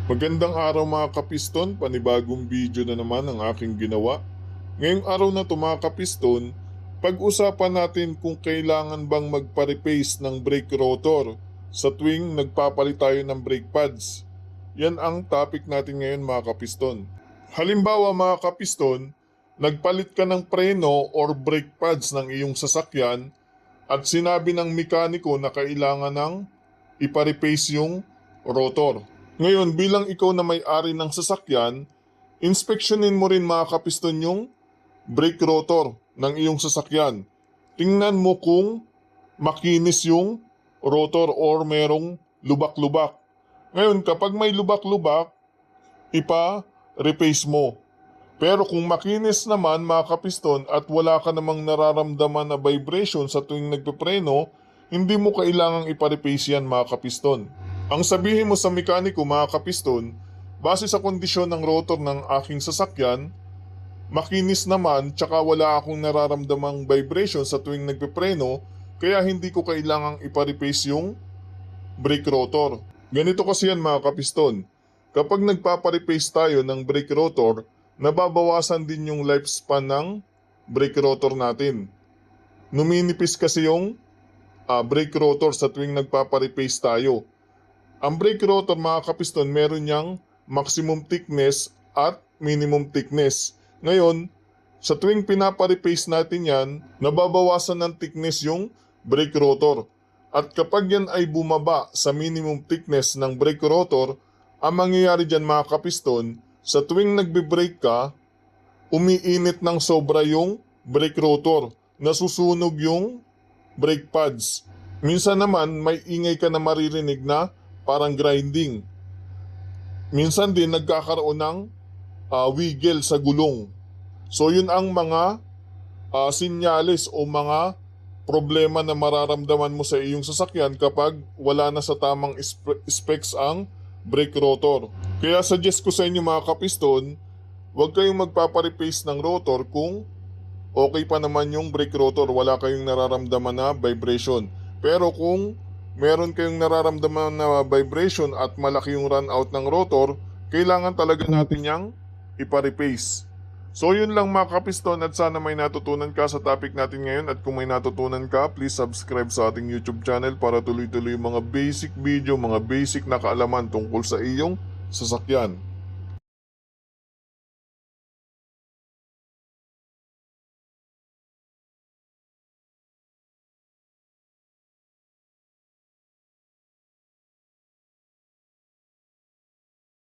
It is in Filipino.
Magandang araw mga kapiston, panibagong video na naman ang aking ginawa. Ngayong araw na ito mga kapiston, pag-usapan natin kung kailangan bang magpa-replace ng brake rotor sa tuwing nagpapalit tayo ng brake pads. Yan ang topic natin ngayon mga kapiston. Halimbawa mga kapiston, nagpalit ka ng preno or brake pads ng iyong sasakyan at sinabi ng mekaniko na kailangan ng ipa-replace yung rotor. Ngayon, bilang ikaw na may-ari ng sasakyan, inspeksyonin mo rin mga kapiston yung brake rotor ng iyong sasakyan. Tingnan mo kung makinis yung rotor or merong lubak-lubak. Ngayon, kapag may lubak-lubak, ipa-replace mo. Pero kung makinis naman mga kapiston at wala ka namang nararamdaman na vibration sa tuwing nagpepreno, hindi mo kailangang ipa-replace yan mga kapiston. Ang sabihin mo sa mekaniko mga kapiston, base sa kondisyon ng rotor ng aking sasakyan, makinis naman tsaka wala akong nararamdamang vibration sa tuwing nagpepreno, kaya hindi ko kailangang ipa-replace yung brake rotor. Ganito kasi yan mga kapiston, kapag nagpapa-replace tayo ng brake rotor, nababawasan din yung lifespan ng brake rotor natin. Numinipis kasi yung brake rotor sa tuwing nagpapa-replace tayo. Ang brake rotor mga kapiston meron niyang maximum thickness at minimum thickness. Ngayon, sa tuwing pinapa-replace natin yan, nababawasan ng thickness yung brake rotor. At kapag yan ay bumaba sa minimum thickness ng brake rotor, ang mangyayari dyan mga kapiston, sa tuwing nagbe-brake ka, umiinit ng sobra yung brake rotor, nasusunog yung brake pads. Minsan naman may ingay ka na maririnig na parang grinding. Minsan din nagkakaroon ng wiggle sa gulong. So yun ang mga sinyales o mga problema na mararamdaman mo sa iyong sasakyan kapag wala na sa tamang specs ang brake rotor. Kaya suggest ko sa inyo mga kapiston, huwag kayong magpapa-replace ng rotor kung okay pa naman yung brake rotor, wala kayong nararamdaman na vibration. Pero kung meron kayong nararamdaman na vibration at malaki yung run out ng rotor, kailangan talaga natin yang ipa-replace. So yun lang mga kapiston, at sana may natutunan ka sa topic natin ngayon, at kung may natutunan ka, please subscribe sa ating YouTube channel para tuloy-tuloy yung mga basic video, mga basic na kaalaman tungkol sa iyong sasakyan.